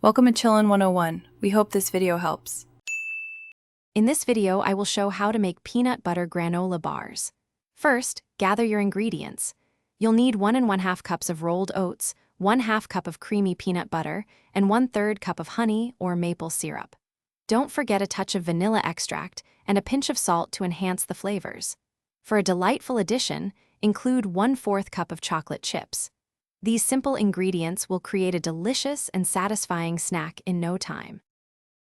Welcome to Chillin' 101. We hope this video helps. In this video, I will show how to make peanut butter granola bars. First, gather your ingredients. You'll need 1 1/2 cups of rolled oats, 1/2 cup of creamy peanut butter, and 1/3 cup of honey or maple syrup. Don't forget a touch of vanilla extract and a pinch of salt to enhance the flavors. For a delightful addition, include 1/4 cup of chocolate chips. These simple ingredients will create a delicious and satisfying snack in no time.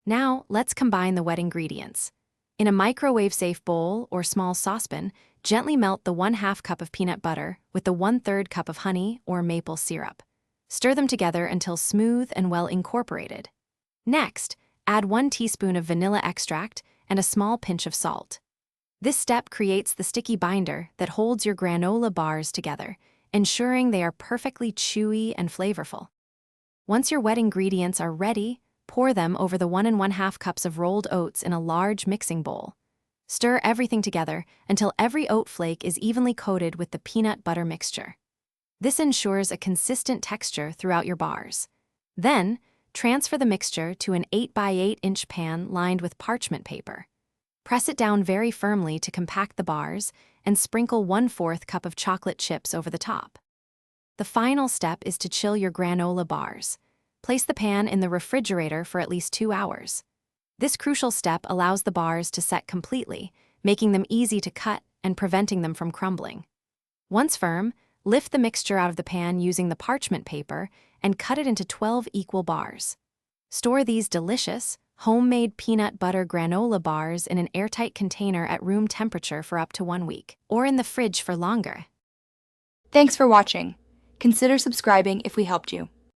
Now, let's combine the wet ingredients. In a microwave-safe bowl or small saucepan, gently melt the 1/2 cup of peanut butter with the 1/3 cup of honey or maple syrup. Stir them together until smooth and well incorporated. Next, add 1 teaspoon of vanilla extract and a small pinch of salt. This step creates the sticky binder that holds your granola bars together, ensuring they are perfectly chewy and flavorful. Once your wet ingredients are ready, pour them over the 1 1/2 cups of rolled oats in a large mixing bowl. Stir everything together until every oat flake is evenly coated with the peanut butter mixture. This ensures a consistent texture throughout your bars. Then, transfer the mixture to an 8 by 8 inch pan lined with parchment paper. Press it down very firmly to compact the bars and sprinkle 1/4 cup of chocolate chips over the top. The final step is to chill your granola bars. Place the pan in the refrigerator for at least 2 hours. This crucial step allows the bars to set completely, making them easy to cut and preventing them from crumbling. Once firm, lift the mixture out of the pan using the parchment paper and cut it into 12 equal bars. Store these delicious, homemade peanut butter granola bars in an airtight container at room temperature for up to 1 week, or in the fridge for longer. Thanks for watching. Consider subscribing if we helped you.